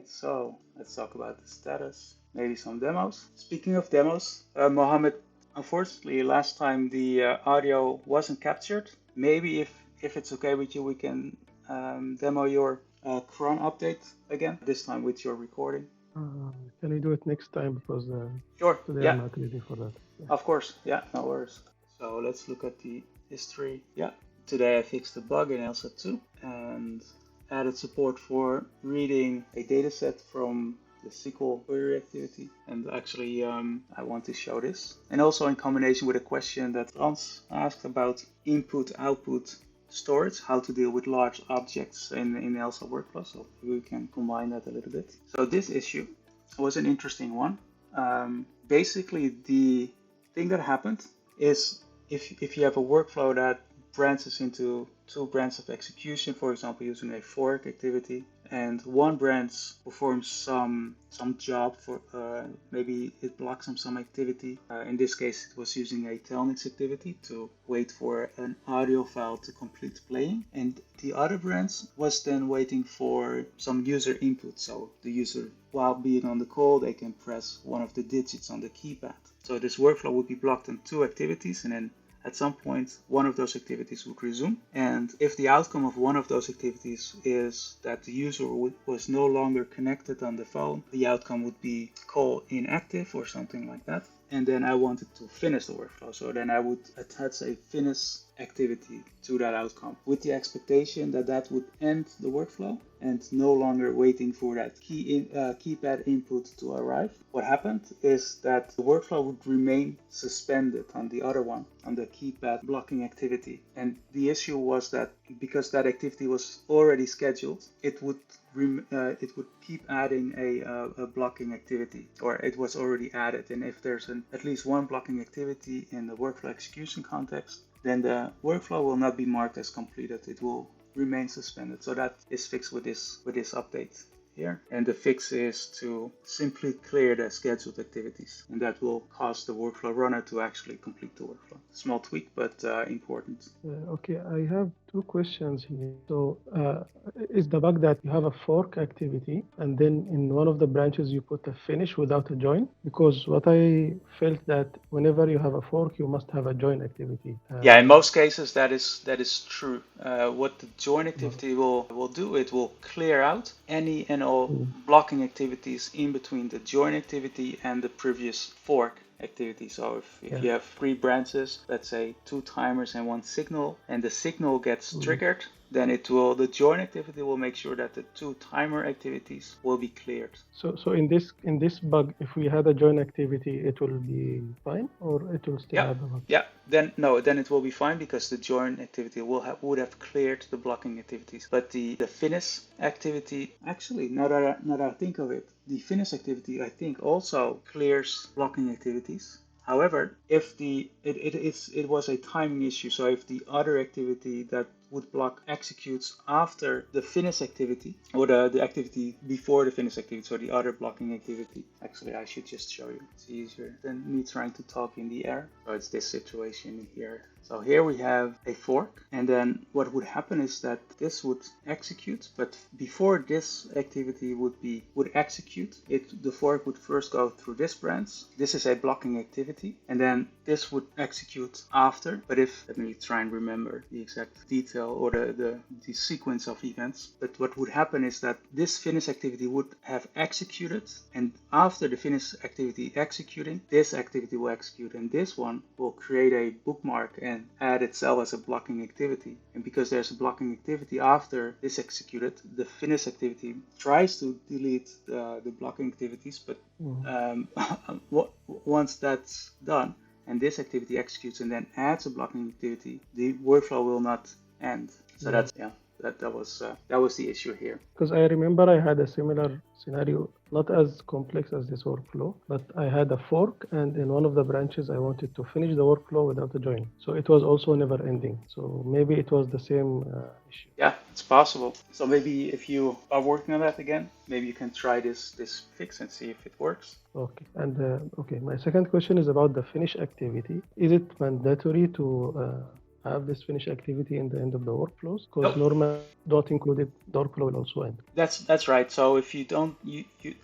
so let's talk about the status, maybe some demos. Speaking of demos, Mohammed, unfortunately, last time the audio wasn't captured. Maybe if it's okay with you, we can demo your cron update again, this time with your recording. Can we do it next time? Because Sure, today I'm yeah, not ready for that. Yeah. of course, yeah, no worries. So let's look at the history. Yeah, today I fixed the bug in Elsa 2 and added support for reading a dataset from the SQL query activity. And actually, I want to show this. And also in combination with a question that Frans asked about input-output storage, how to deal with large objects in Elsa workflow. So we can combine that a little bit. So this issue was an interesting one. Basically, the thing that happened is if you have a workflow that branches into two branches of execution, for example, using a fork activity, and one branch performs some job for maybe it blocks some activity. In this case, it was using a telnix activity to wait for an audio file to complete playing, and the other branch was then waiting for some user input. So the user, while being on the call, they can press one of the digits on the keypad. So this workflow would be blocked in two activities, and then at some point, one of those activities would resume. And if the outcome of one of those activities is that the user was no longer connected on the phone, the outcome would be call inactive or something like that. And then I wanted to finish the workflow. So then I would attach a finish activity to that outcome with the expectation that that would end the workflow and no longer waiting for that keypad input to arrive. What happened is that the workflow would remain suspended on the other one, on the keypad blocking activity. And the issue was that because that activity was already scheduled, it would keep adding a blocking activity, or it was already added. And if there's at least one blocking activity in the workflow execution context, then the workflow will not be marked as completed. It will remain suspended. So that is fixed with this update here. And the fix is to simply clear the scheduled activities, and that will cause the workflow runner to actually complete the workflow. Small tweak, but important. Okay, I have two questions here. So, is the bug that you have a fork activity and then in one of the branches you put a finish without a join? Because what I felt that whenever you have a fork, you must have a join activity. Yeah, in most cases that is true. What the join activity will do, it will clear out any and all blocking activities in between the join activity and the previous fork activity. So if you have three branches, let's say two timers and one signal, and the signal gets triggered, then the join activity will make sure that the two timer activities will be cleared. So in this bug, if we had a join activity, it will be fine, or it will still have a bug? Yeah. Then it will be fine because the join activity would have cleared the blocking activities. But the finish activity, actually, now that I think of it, the finish activity I think also clears blocking activities. However, if it was a timing issue, so if the other activity that would block executes after the finish activity, or the activity before the finish activity, so the other blocking activity. Actually, I should just show you. It's easier than me trying to talk in the air. So it's this situation here. So here we have a fork, and then what would happen is that this would execute, but before this activity would execute, the fork would first go through this branch. This is a blocking activity, and then this would execute after. But let me try and remember the exact detail or the sequence of events. But what would happen is that this finish activity would have executed, and after the finish activity executing, this activity will execute, and this one will create a bookmark and add itself as a blocking activity. And because there's a blocking activity after this executed, the finish activity tries to delete the blocking activities, but once that's done and this activity executes and then adds a blocking activity, the workflow will not end. So that was the issue here. Because I remember I had a similar scenario, not as complex as this workflow, but I had a fork, and in one of the branches I wanted to finish the workflow without a join. So it was also never ending. So maybe it was the same issue. Yeah, it's possible. So maybe if you are working on that again, maybe you can try this fix and see if it works. Okay. And my second question is about the finish activity. Is it mandatory to have this finish activity in the end of the workflows? Because Nope. normally don't include it, the workflow will also end. That's right. So if you don't,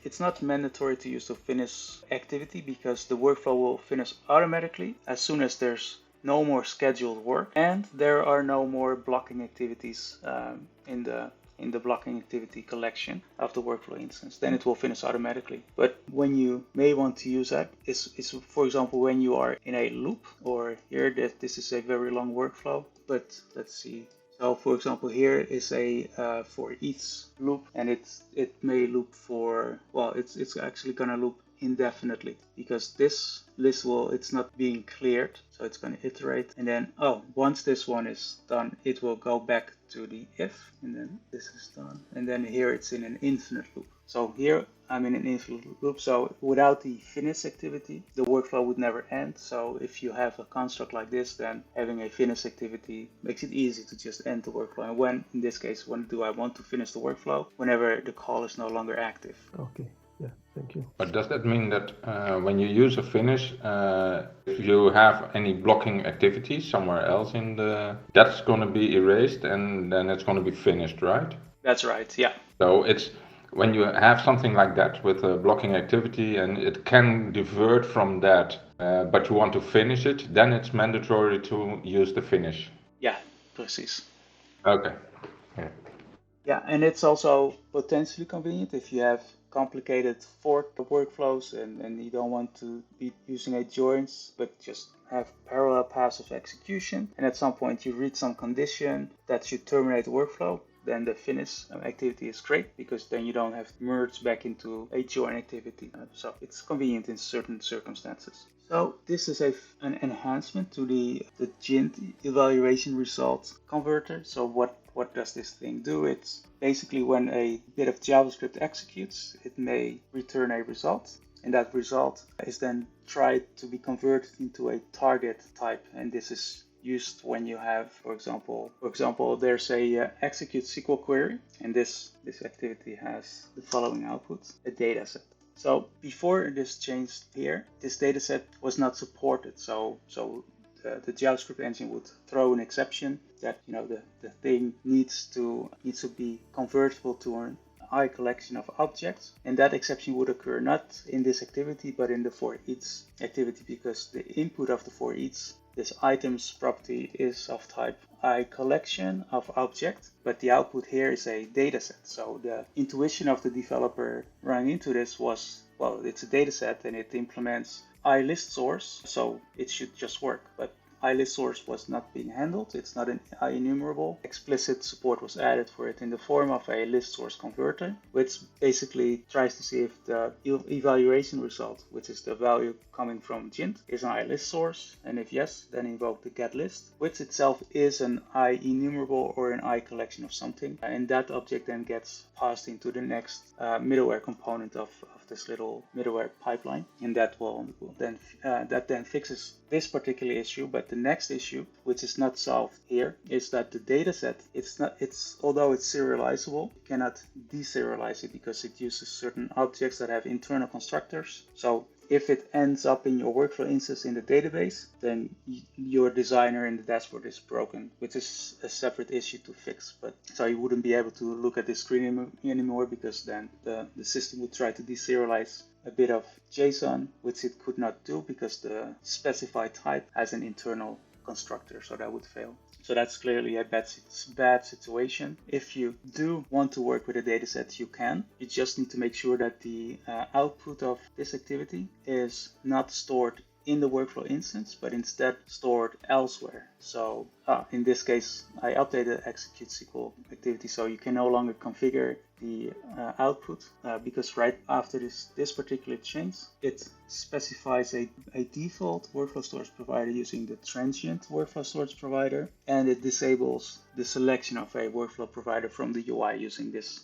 it's not mandatory to use the finish activity because the workflow will finish automatically as soon as there's no more scheduled work and there are no more blocking activities in the blocking activity collection of the workflow instance. Then it will finish automatically. But when you may want to use that is for example when you are in a loop, or here that this is a very long workflow. But let's see. So for example, here is a for each loop, and it may loop for, well, it's actually gonna loop indefinitely because this list will, it's not being cleared, so it's going to iterate, and then once this one is done it will go back to the if, and then this is done, and then here it's in an infinite loop. So here I'm in an infinite loop, so without the finish activity the workflow would never end. So if you have a construct like this, then having a finish activity makes it easy to just end the workflow. And when, in this case, when do I want to finish the workflow? Whenever the call is no longer active. Okay. Yeah, thank you. But does that mean that when you use a finish, if you have any blocking activity somewhere else in the, that's going to be erased and then it's going to be finished, right? That's right, yeah. So it's when you have something like that with a blocking activity and it can divert from that, but you want to finish it, then it's mandatory to use the finish. Yeah, precies. Okay. Yeah. Yeah, and it's also potentially convenient if you have complicated fork workflows and you don't want to be using a joins, but just have parallel paths of execution. And at some point you reach some condition that should terminate the workflow. Then the finish activity is great because then you don't have to merge back into a join activity. So it's convenient in certain circumstances. So this is an enhancement to the GINT evaluation results converter. So what does this thing do? It's basically when a bit of JavaScript executes, it may return a result, and that result is then tried to be converted into a target type. And this is used when you have, for example, there's a execute SQL query, and this activity has the following output: a dataset. So before this changed here, this dataset was not supported. So the JavaScript engine would throw an exception that the thing needs to be convertible to an I collection of objects, and that exception would occur not in this activity but in the for each activity, because the input of the for each, this items property, is of type I collection of object, but the output here is a dataset. So the intuition of the developer running into this was, well, it's a dataset and it implements iListSource, so it should just work. But iListSource was not being handled. It's not an IEnumerable. Explicit support was added for it in the form of a list-source converter, which basically tries to see if the evaluation result, which is the value coming from GINT, is an iListSource, and if yes, then invoke the getList, which itself is an IEnumerable or an I collection of something, and that object then gets passed into the next middleware component of this little middleware pipeline, and that will then fixes this particular issue. But the next issue, which is not solved here, is that the dataset, although it's serializable, you cannot deserialize it because it uses certain objects that have internal constructors. So if it ends up in your workflow instance in the database, then your designer in the dashboard is broken, which is a separate issue to fix. But so you wouldn't be able to look at this screen anymore, because then the system would try to deserialize a bit of JSON, which it could not do because the specified type has an internal constructor, so that would fail. So that's clearly a bad situation. If you do want to work with a dataset, you can. You just need to make sure that the output of this activity is not stored in the workflow instance, but instead stored elsewhere. So in this case, I updated execute SQL activity, so you can no longer configure the output because right after this particular change, it specifies a default workflow storage provider using the transient workflow storage provider, and it disables the selection of a workflow provider from the UI using this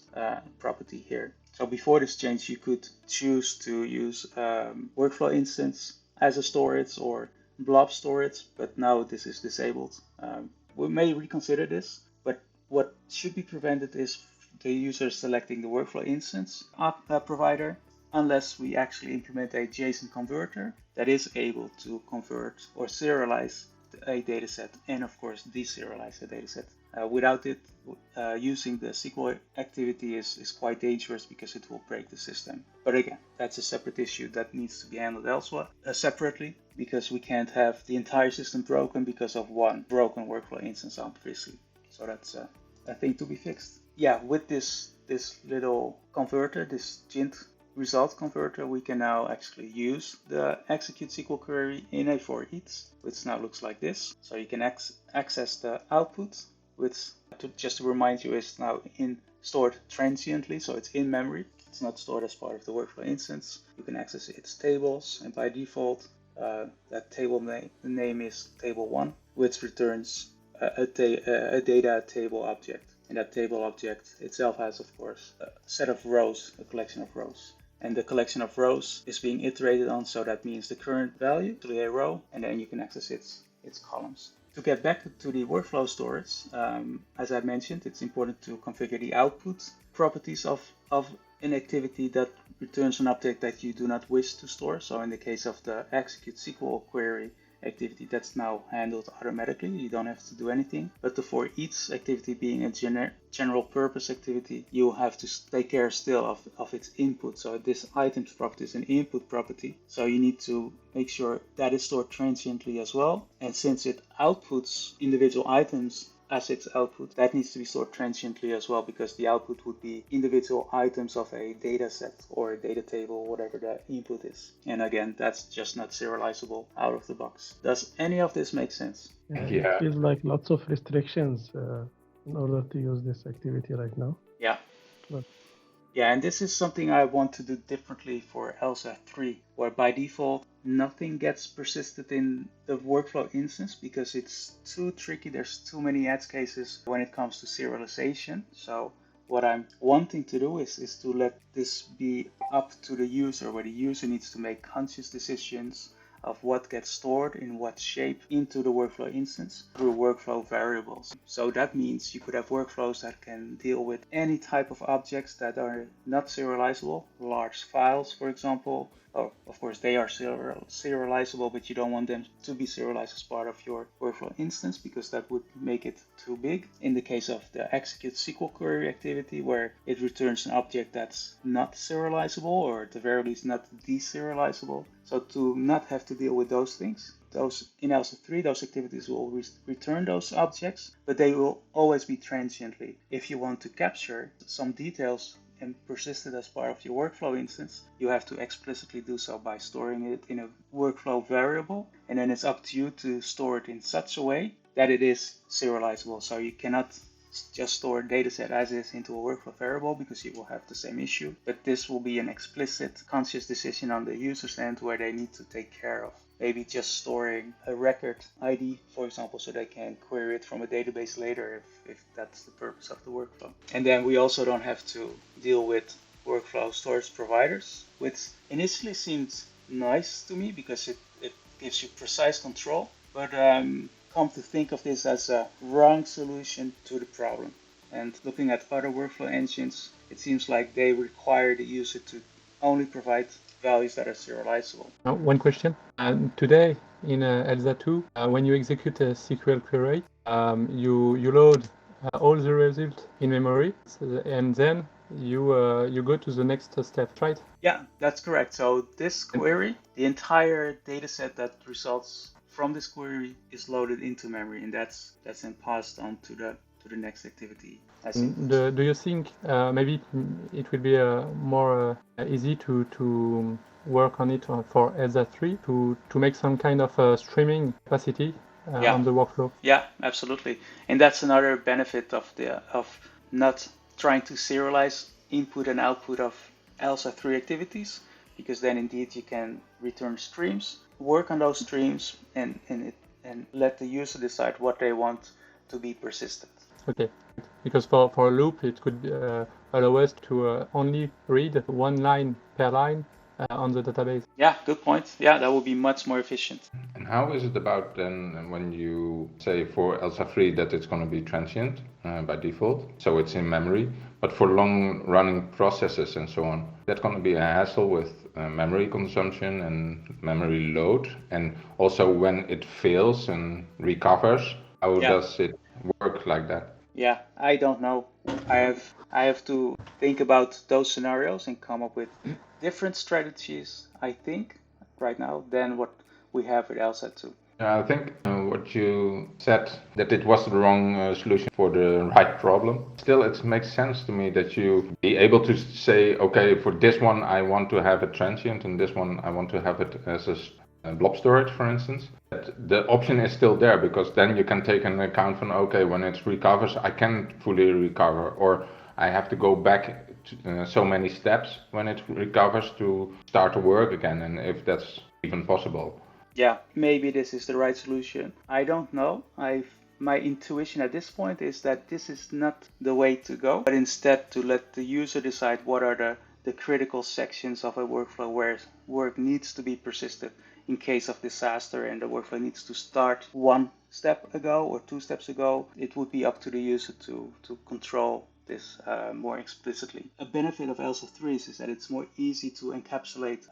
property here. So before this change, you could choose to use workflow instance as a storage or blob storage, but now this is disabled. We may reconsider this, but what should be prevented is the user selecting the workflow instance provider, unless we actually implement a JSON converter that is able to convert or serialize a dataset and of course deserialize the dataset. Without it, using the SQL activity is quite dangerous because it will break the system. But again, that's a separate issue that needs to be handled elsewhere separately, because we can't have the entire system broken because of one broken workflow instance, obviously. So that's a thing to be fixed. Yeah, with this little converter, this Gint result converter, we can now actually use the execute SQL query in a for each, which now looks like this. So you can access the output, which, just to remind you, is now stored transiently, so it's in memory. It's not stored as part of the workflow instance. You can access its tables, and by default, that table name is table1, which returns a data table object. And that table object itself has, of course, a set of rows, a collection of rows. And the collection of rows is being iterated on, so that means the current value to a row, and then you can access its columns. To get back to the workflow storage, as I mentioned, it's important to configure the output properties of an activity that returns an object that you do not wish to store. So in the case of the execute SQL query activity, that's now handled automatically. You don't have to do anything. But the for each activity being a general purpose activity, you will have to take care still of its input. So this items property is an input property. So you need to make sure that is stored transiently as well. And since it outputs individual items as its output, that needs to be stored transiently as well, because the output would be individual items of a data set or a data table, whatever the input is. And again, that's just not serializable out of the box. Does any of this make sense? It feels like lots of restrictions in order to use this activity right now. Yeah. But yeah, and this is something I want to do differently for Elsa 3, where by default, nothing gets persisted in the workflow instance because it's too tricky. There's too many edge cases when it comes to serialization. So what I'm wanting to do is to let this be up to the user, where the user needs to make conscious decisions of what gets stored in what shape into the workflow instance through workflow variables. So that means you could have workflows that can deal with any type of objects that are not serializable, large files, for example. Oh, of course, they are serializable, but you don't want them to be serialized as part of your workflow instance because that would make it too big. In the case of the execute SQL query activity, where it returns an object that's not serializable, or at the very least not deserializable. So to not have to deal with those things, in Elsa 3, those activities will return those objects, but they will always be transiently. If you want to capture some details and persist it as part of your workflow instance, you have to explicitly do so by storing it in a workflow variable, and then it's up to you to store it in such a way that it is serializable. So you cannot just store a dataset as is into a workflow variable because you will have the same issue, but this will be an explicit conscious decision on the user's end where they need to take care of. Maybe just storing a record ID, for example, so they can query it from a database later if that's the purpose of the workflow. And then we also don't have to deal with workflow storage providers, which initially seemed nice to me because it gives you precise control, but come to think of this as a wrong solution to the problem. And looking at other workflow engines, it seems like they require the user to only provide values that are serializable. One question. Today in Elsa 2, when you execute a SQL query, you load all the results in memory, and then you go to the next step, right? Yeah, that's correct. So this query, the entire data set that results from this query is loaded into memory, and that's then passed on to the next activity. Do you think maybe it will be more easy to work on it for Elsa 3 to make some kind of streaming capacity on the workflow? Yeah, absolutely. And that's another benefit of not trying to serialize input and output of Elsa 3 activities, because then indeed you can return streams, work on those streams, and let the user decide what they want to be persistent. Okay, because for a loop it could allow us to only read one line per line on the database. Yeah, good point. Yeah, that will be much more efficient. And how is it about then when you say for Elsa 3 that it's going to be transient by default, so it's in memory, But for long running processes and so on, that's going to be a hassle with memory consumption and memory load. And also when it fails and recovers, how Yeah. does it work like that? Yeah, I don't know. I have to think about those scenarios and come up with different strategies, I think, right now than what we have with Elsa 2. I think what you said, that it was the wrong solution for the right problem. Still, it makes sense to me that you be able to say, okay, for this one I want to have it transient, and this one I want to have it as a blob storage, for instance. But the option is still there, because then you can take into account from, okay, when it recovers, I can't fully recover, or I have to go back to, so many steps when it recovers to start to work again, and if that's even possible. Yeah, maybe this is the right solution. I don't know. My intuition at this point is that this is not the way to go, but instead to let the user decide what are the critical sections of a workflow where work needs to be persisted in case of disaster and the workflow needs to start one step ago or two steps ago. It would be up to the user to control this more explicitly. A benefit of Elsa 3 is that it's more easy to encapsulate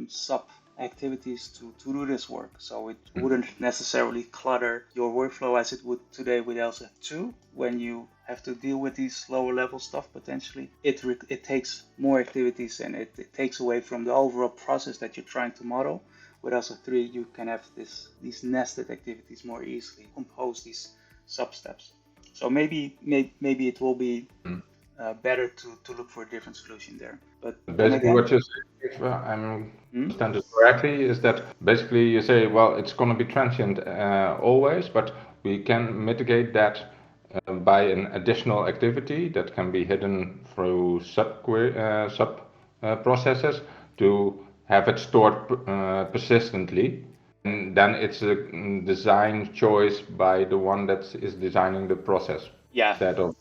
sub activities to do this work. So it wouldn't necessarily clutter your workflow as it would today with Elsa 2 when you have to deal with these lower level stuff potentially. It takes more activities and it takes away from the overall process that you're trying to model. With Elsa 3 you can have these nested activities more easily, compose these sub steps. So maybe it will be better to look for a different solution there. But basically, what you say, if I understand it correctly, is that basically you say, well, it's going to be transient always, but we can mitigate that by an additional activity that can be hidden through sub processes to have it stored persistently. And then it's a design choice by the one that is designing the process. yeah, Instead of,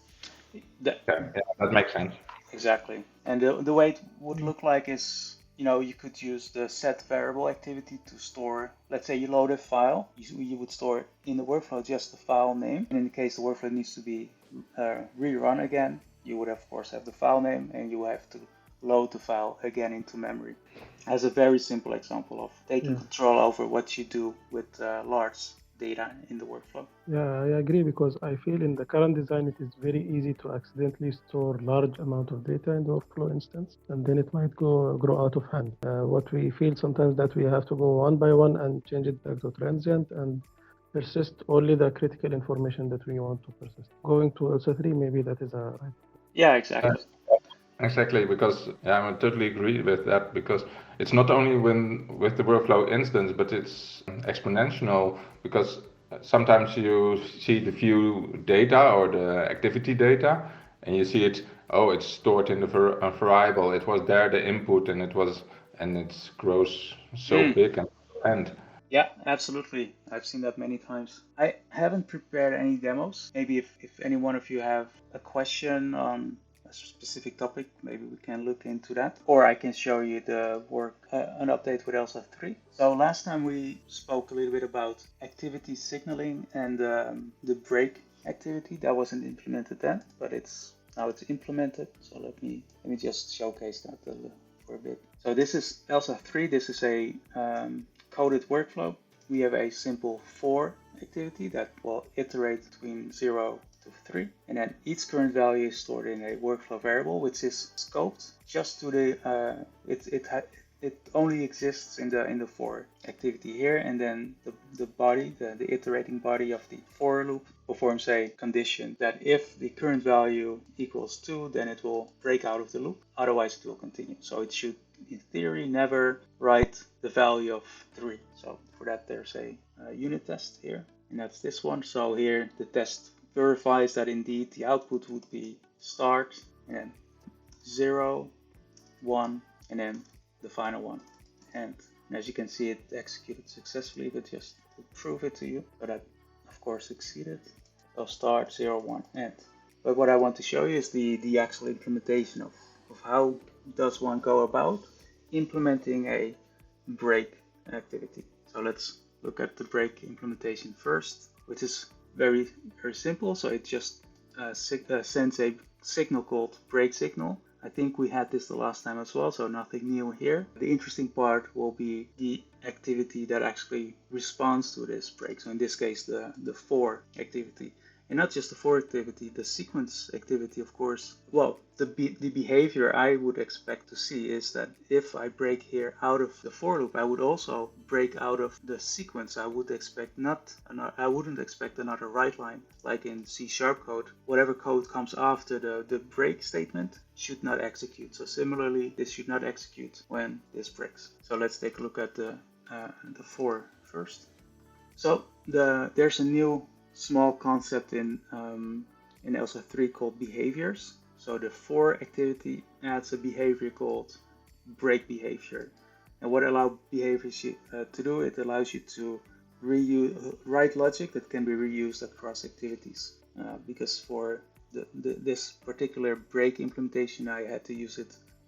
that, yeah, that makes sense. exactly. And the way it would look like is, you could use the set variable activity to store, let's say you load a file, you would store in the workflow just the file name. And in the case the workflow needs to be rerun again, you would of course have the file name and you have to load the file again into memory. As a very simple example of taking control over what you do with large data in the workflow. Yeah, I agree, because I feel in the current design it is very easy to accidentally store large amount of data in the workflow instance, and then it might grow out of hand. What we feel sometimes that we have to go one by one and change it back to transient and persist only the critical information that we want to persist. Going to Elsa 3, maybe that is a right. Yeah, exactly. Exactly, because I totally agree with that, because it's not only with the workflow instance, but it's exponential, because sometimes you see the view data or the activity data and you see it, oh, it's stored in the variable, it was there, the input, and it grows so big and Yeah, absolutely. I've seen that many times. I haven't prepared any demos. Maybe if any one of you have a question on a specific topic, maybe we can look into that. Or I can show you the work, an update with Elsa 3. So last time we spoke a little bit about activity signaling and the break activity. That wasn't implemented then, but now it's implemented. So let me just showcase that for a bit. So this is Elsa 3. This is a coded workflow. We have a simple for activity that will iterate between 0 to 3, and then each current value is stored in a workflow variable, which is scoped just to the it only exists in the for activity here, and then the body, the iterating body of the for loop performs a condition that if the current value equals 2, then it will break out of the loop, otherwise it will continue. So it should, in theory, never write the value of 3. So for that there's a unit test here, and that's this one. So here the test verifies that indeed the output would be start and then 0, 1, and then the final one. And as you can see, it executed successfully, but just to prove it to you, but I of course succeeded. So start 0, 1, end. But what I want to show you is the actual implementation of how does one go about implementing a break activity. So let's look at the break implementation first, which is very, very simple. So it's just sends a signal called break signal. I think we had this the last time as well, so nothing new here. The interesting part will be the activity that actually responds to this break. So in this case, the for activity. And not just the for activity, the sequence activity, of course. Well, the behavior I would expect to see is that if I break here out of the for loop, I would also break out of the sequence. I wouldn't expect another write line like in C# code. Whatever code comes after the break statement should not execute. So similarly, this should not execute when this breaks. So let's take a look at the for first. So there's a new small concept in Elsa 3 called behaviors. So the for activity adds a behavior called break behavior. And what allows behaviors to do, it allows you to write logic that can be reused across activities. Because for this particular break implementation, I had to use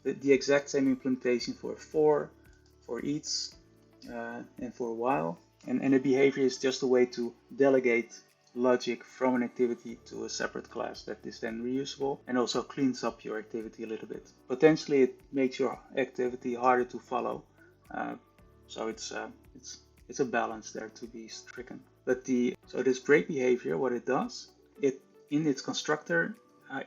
the exact same implementation for each, and for a while. And a behavior is just a way to delegate logic from an activity to a separate class that is then reusable and also cleans up your activity a little bit. Potentially it makes your activity harder to follow. So it's a balance there to be stricken. But so this break behavior, what it does, in its constructor,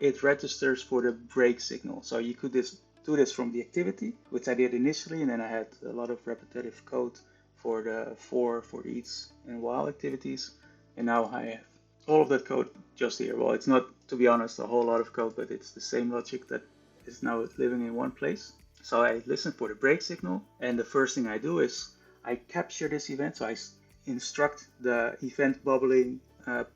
it registers for the break signal. So you could do this from the activity, which I did initially, and then I had a lot of repetitive code for the for each and while activities. And now I have all of that code just here. Well, it's not, to be honest, a whole lot of code, but it's the same logic that is now living in one place. So I listen for the break signal, and the first thing I do is I capture this event. So I instruct the event bubbling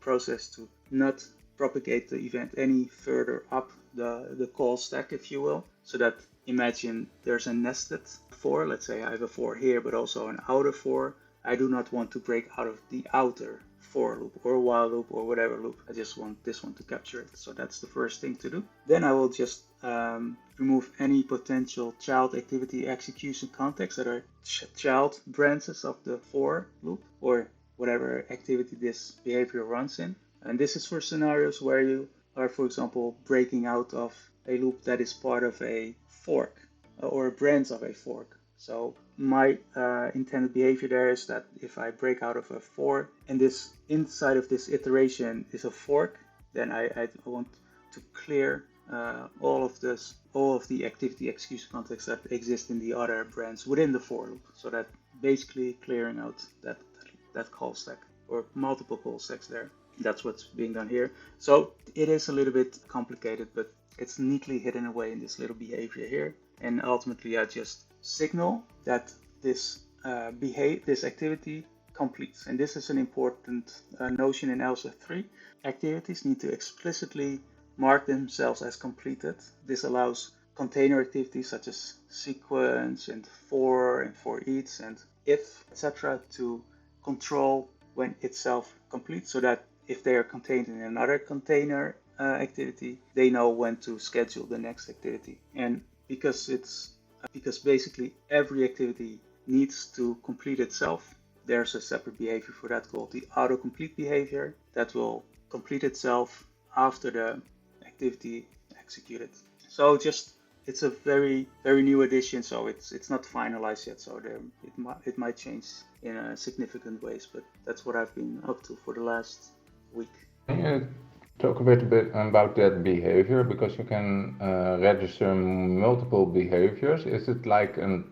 process to not propagate the event any further up the call stack, if you will. So that, imagine there's a nested for. Let's say I have a for here, but also an outer for. I do not want to break out of the outer for loop or while loop or whatever loop. I just want this one to capture it. So that's the first thing to do. Then I will just remove any potential child activity execution contexts that are child branches of the for loop or whatever activity this behavior runs in. And this is for scenarios where you are, for example, breaking out of a loop that is part of a fork or a branch of a fork. So my intended behavior there is that if I break out of a for and this inside of this iteration is a fork, then I want to clear all of the activity execution contexts that exist in the other branch within the for loop. So that basically clearing out that call stack or multiple call stacks there. That's what's being done here. So it is a little bit complicated, but it's neatly hidden away in this little behavior here. And ultimately, I just signal that this activity completes. And this is an important notion in Elsa 3. Activities need to explicitly mark themselves as completed. This allows container activities such as sequence and for each and if, etc. to control when itself completes, so that if they are contained in another container activity, they know when to schedule the next activity. And because basically every activity needs to complete itself, there's a separate behavior for that called the autocomplete behavior that will complete itself after the activity executed. So it's a very, very new addition, so it's not finalized yet, so it might change in significant ways, but that's what I've been up to for the last week. Can you talk a bit about that behavior, because you can register multiple behaviors. Is it like a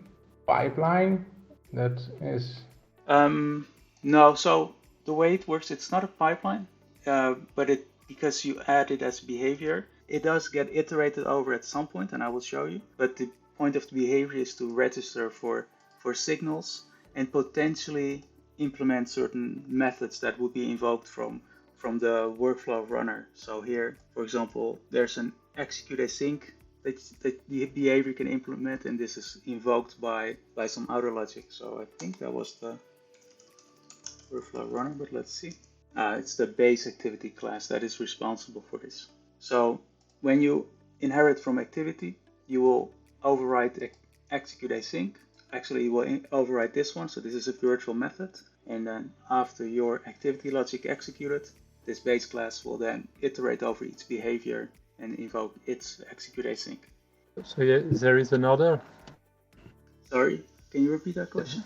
pipeline that is? No, so the way it works, it's not a pipeline, but because you add it as behavior, it does get iterated over at some point, and I will show you. But the point of the behavior is to register for signals and potentially implement certain methods that would be invoked from the workflow runner. So here, for example, there's an execute async that the behavior can implement, and this is invoked by some outer logic. So I think that was the workflow runner, but let's see. It's the base activity class that is responsible for this. So when you inherit from activity, you will override execute async. Actually, you will override this one. So this is a virtual method. And then after your activity logic executed, this base class will then iterate over each behavior and invoke its execute async. So yeah, there is an order. Sorry, can you repeat that question?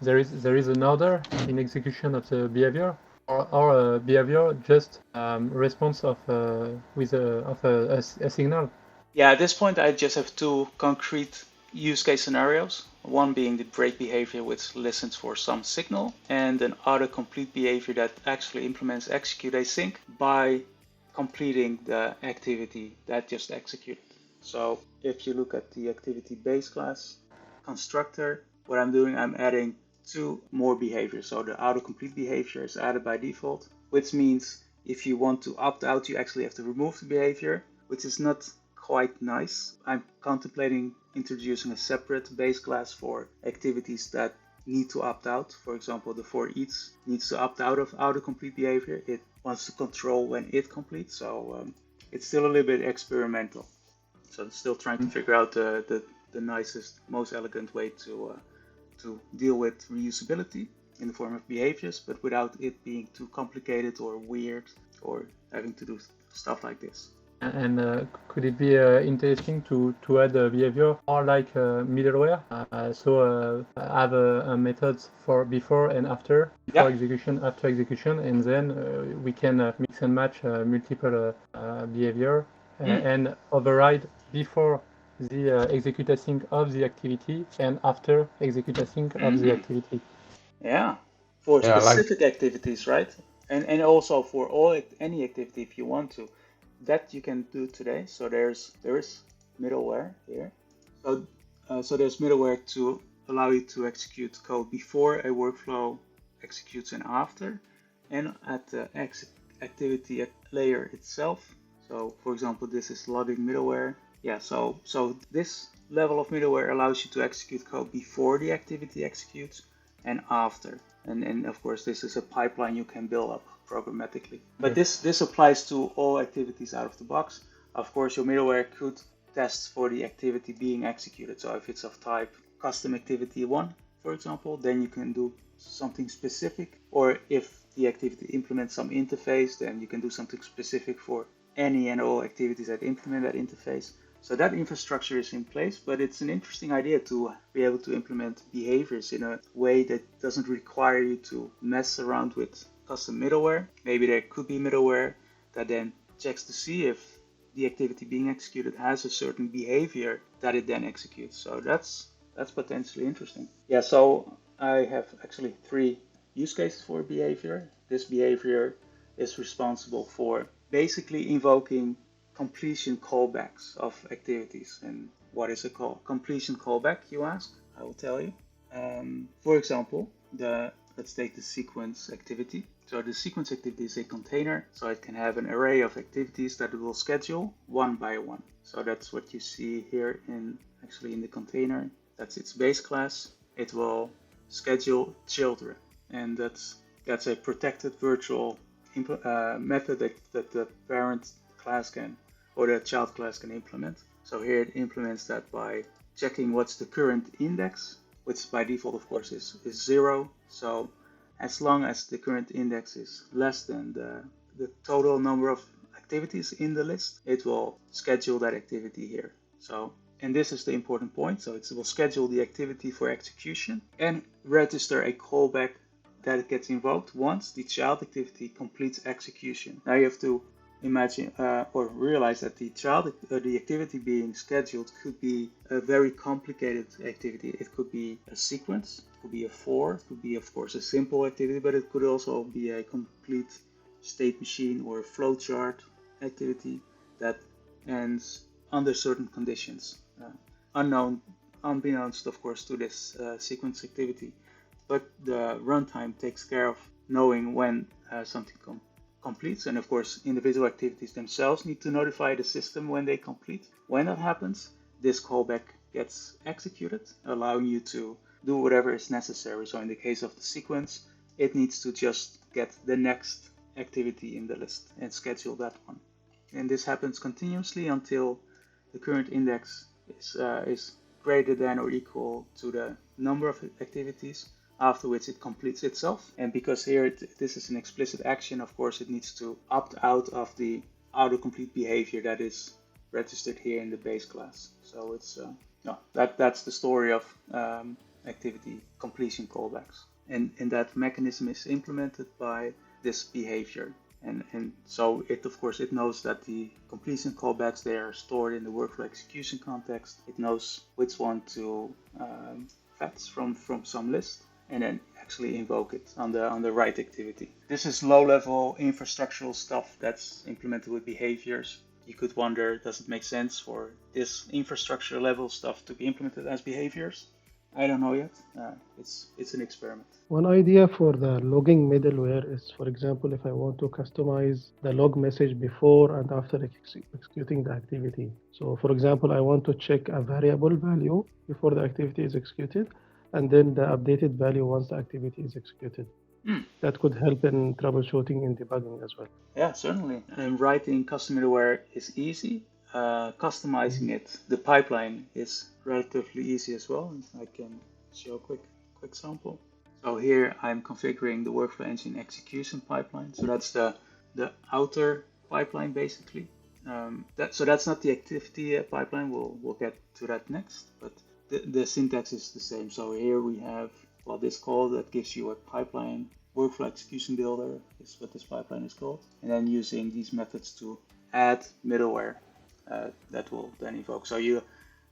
There is an order in execution of the behavior, or behavior just response of a signal. Yeah, at this point I just have two concrete use case scenarios. One being the break behavior which listens for some signal, and an autocomplete behavior that actually implements execute async by completing the activity that just executed. So if you look at the activity base class constructor, what I'm doing, I'm adding two more behaviors. So the autocomplete behavior is added by default, which means if you want to opt out, you actually have to remove the behavior, which is not quite nice. I'm contemplating introducing a separate base class for activities that need to opt out. For example, the for each needs to opt out of autocomplete behavior. It wants to control when it completes. So it's still a little bit experimental. So I'm still trying to figure out the nicest, most elegant way to deal with reusability in the form of behaviors, but without it being too complicated or weird or having to do stuff like this. And could it be interesting to add a behavior or like middleware? So have a method for before and after, before execution, after execution, and then we can mix and match multiple behavior and override before the execute async of the activity and after execute async of the activity. Yeah, for specific activities, right? And also for any activity if you want to. That you can do today. So there's middleware here. So there's middleware to allow you to execute code before a workflow executes and after, and at the activity layer itself. So for example, this is logging middleware. Yeah, so this level of middleware allows you to execute code before the activity executes and after. And of course, this is a pipeline you can build up programmatically. But this applies to all activities out of the box. Of course, your middleware could test for the activity being executed. So if it's of type custom activity 1, for example, then you can do something specific. Or if the activity implements some interface, then you can do something specific for any and all activities that implement that interface. So that infrastructure is in place, but it's an interesting idea to be able to implement behaviors in a way that doesn't require you to mess around with custom middleware. Maybe there could be middleware that then checks to see if the activity being executed has a certain behavior that it then executes. So that's potentially interesting. Yeah, so I have actually 3 use cases for behavior. This behavior is responsible for basically invoking completion callbacks of activities. And what is a completion callback, you ask? I will tell you. For example, let's take the sequence activity. So the sequence activity is a container, so it can have an array of activities that it will schedule one by one. So that's what you see here in the container. That's its base class. It will schedule children, and that's a protected virtual method that the parent class can, or the child class can implement. So here it implements that by checking what's the current index, which by default of course is 0. So as long as the current index is less than the total number of activities in the list, it will schedule that activity here. So, and this is the important point. So it will schedule the activity for execution and register a callback that gets invoked once the child activity completes execution. Now you have to imagine or realize that the activity being scheduled could be a very complicated activity. It could be a sequence, it could be a for, it could be of course a simple activity, but it could also be a complete state machine or a flowchart activity that ends under certain conditions, unbeknownst of course to this sequence activity. But the runtime takes care of knowing when something completes, and of course individual activities themselves need to notify the system when they complete. When that happens, this callback gets executed, allowing you to do whatever is necessary. So in the case of the sequence, it needs to just get the next activity in the list and schedule that one. And this happens continuously until the current index is greater than or equal to the number of activities. after which it completes itself. And because here this is an explicit action, of course, it needs to opt out of the autocomplete behavior that is registered here in the base class. So it's no, that's the story of activity completion callbacks. And that mechanism is implemented by this behavior. And so it, of course, it knows that the completion callbacks, they are stored in the workflow execution context. It knows which one to fetch from some list and then actually invoke it on the right activity. This is low-level infrastructural stuff that's implemented with behaviors. You could wonder, does it make sense for this infrastructure level stuff to be implemented as behaviors? I don't know yet. It's an experiment. One idea for the logging middleware is, for example, if I want to customize the log message before and after executing the activity. So, for example, I want to check a variable value before the activity is executed, and then the updated value once the activity is executed. That could help in troubleshooting and debugging as well. Yeah, certainly. And writing custom middleware is easy. Customizing it, the pipeline is relatively easy as well. I can show a quick sample. So here I'm configuring the workflow engine execution pipeline. So that's the outer pipeline basically. So that's not the activity pipeline. We'll get to that next. But the syntax is the same. So here we have this call that gives you a pipeline. Workflow execution builder is what this pipeline is called. And then using these methods to add middleware that will then evoke. So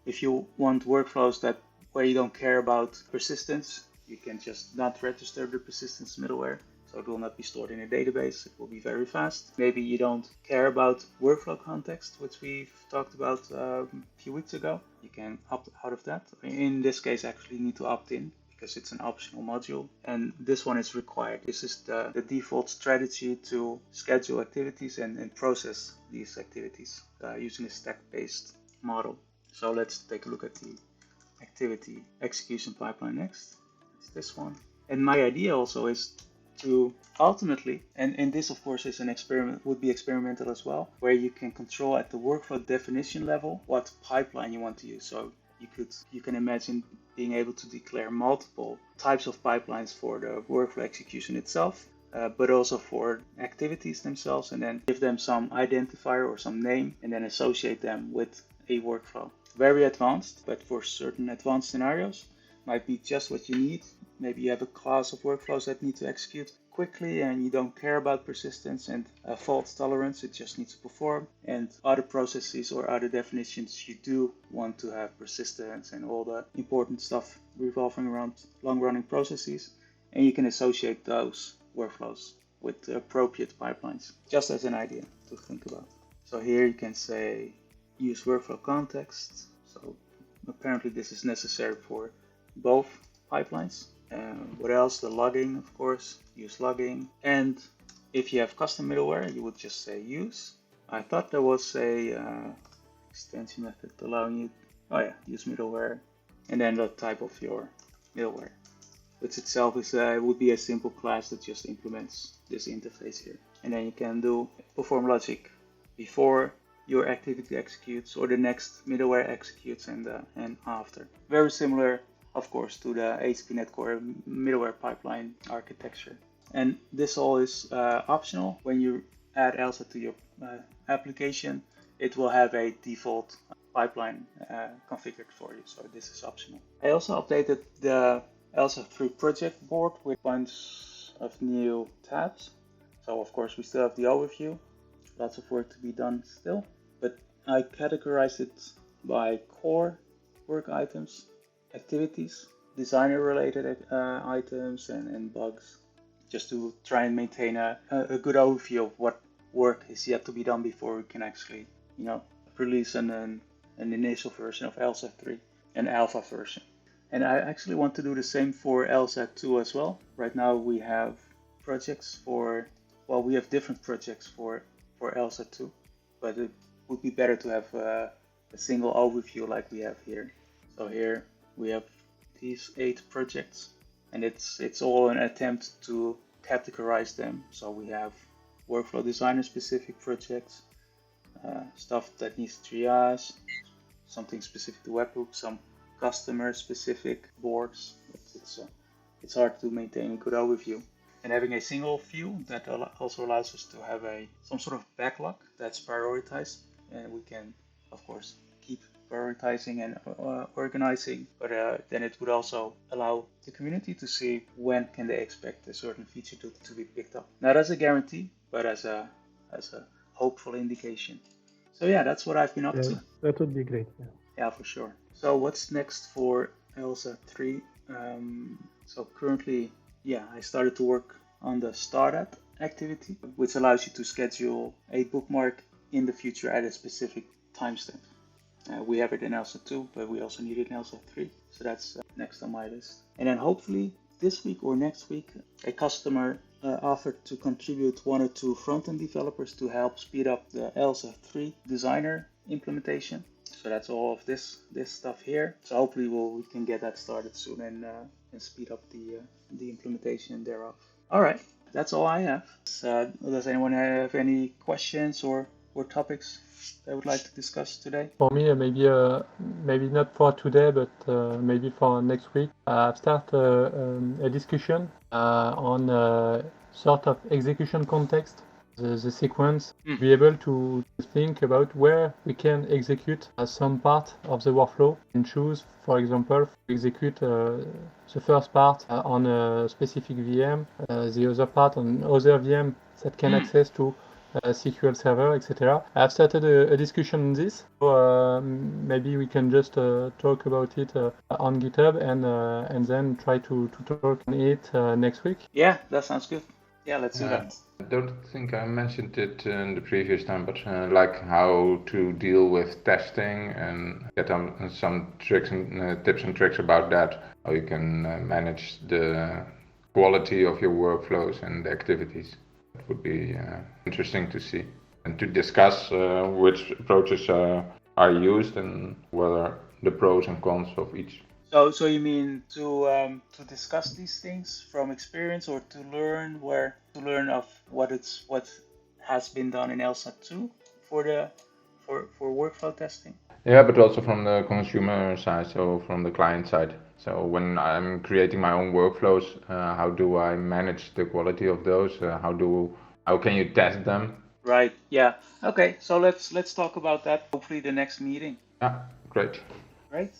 if you want workflows where you don't care about persistence, you can just not register the persistence middleware. So it will not be stored in a database. It will be very fast. Maybe you don't care about workflow context, which we've talked about a few weeks ago. You can opt out of that. In this case, actually you need to opt in, because it's an optional module, and this one is required. This is the default strategy to schedule activities and process these activities using a stack-based model. So let's take a look at the activity execution pipeline next. It's this one. And my idea also is to ultimately, and this of course is an experiment, would be experimental as well, where you can control at the workflow definition level what pipeline you want to use. So you can imagine being able to declare multiple types of pipelines for the workflow execution itself, but also for activities themselves, and then give them some identifier or some name, and then associate them with a workflow. Very advanced, but for certain advanced scenarios, might be just what you need. Maybe you have a class of workflows that need to execute quickly and you don't care about persistence and fault tolerance, it just needs to perform. And other processes or other definitions, you do want to have persistence and all the important stuff revolving around long-running processes. And you can associate those workflows with the appropriate pipelines, just as an idea to think about. So here you can say use workflow context. So apparently this is necessary for both pipelines. What else? The logging, of course, use logging. And if you have custom middleware, you would just say use. I thought there was a extension method allowing you, use middleware, and then the type of your middleware, which itself is would be a simple class that just implements this interface here. And then you can do perform logic before your activity executes or the next middleware executes and after. Very similar, of course, to the ASP.NET Core middleware pipeline architecture. And this all is optional. When you add Elsa to your application, it will have a default pipeline configured for you. So this is optional. I also updated the Elsa 3 project board with a bunch of new tabs. So of course we still have the overview. Lots of work to be done still. But I categorized it by core work items, activities, designer related items and bugs, just to try and maintain a good overview of what work is yet to be done before we can actually release an initial version of Elsa 3, an alpha version. And I actually want to do the same for Elsa 2 as well. Right now we have projects we have different projects for Elsa 2, but it would be better to have a single overview like we have here. So here we have these 8 projects, and it's all an attempt to categorize them. So we have workflow designer specific projects, stuff that needs triage, something specific to webhook, some customer specific boards. It's it's hard to maintain a good overview. And having a single view that also allows us to have some sort of backlog that's prioritized, and we can, of course, keep prioritizing and organizing, but then it would also allow the community to see when can they expect a certain feature to be picked up. Not as a guarantee, but as a hopeful indication. So yeah, that's what I've been up to. That would be great. Yeah, for sure. So what's next for Elsa 3? So currently, I started to work on the startup activity, which allows you to schedule a bookmark in the future at a specific timestamp. We have it in Elsa 2, but we also need it in Elsa 3. So that's next on my list. And then hopefully this week or next week, a customer offered to contribute 1 or 2 front-end developers to help speed up the Elsa 3 designer implementation. So that's all of this stuff here. So hopefully we can get that started soon and speed up the implementation thereof. All right, that's all I have. Does anyone have any questions or topics they would like to discuss today? For me, maybe not for today, but maybe for next week. I've started a discussion on sort of execution context, the sequence, be able to think about where we can execute some part of the workflow and choose, for example, to execute the first part on a specific VM, the other part on other VM that can access to SQL Server, etc. I've started a discussion on this, so maybe we can just talk about it on GitHub and then try to talk on it next week. Yeah, that sounds good. Yeah, let's do that. I don't think I mentioned it in the previous time, but like how to deal with testing and get some tricks and tips and tricks about that, how you can manage the quality of your workflows and the activities. It would be interesting to see and to discuss which approaches are used and whether the pros and cons of each. So you mean to discuss these things from experience, or to learn of what has been done in Elsa 2 for workflow testing? Yeah, but also from the consumer side, so from the client side. So when I'm creating my own workflows, how do I manage the quality of those? How can you test them? Right. Yeah. Okay. So let's talk about that. Hopefully the next meeting. Yeah, great. Right.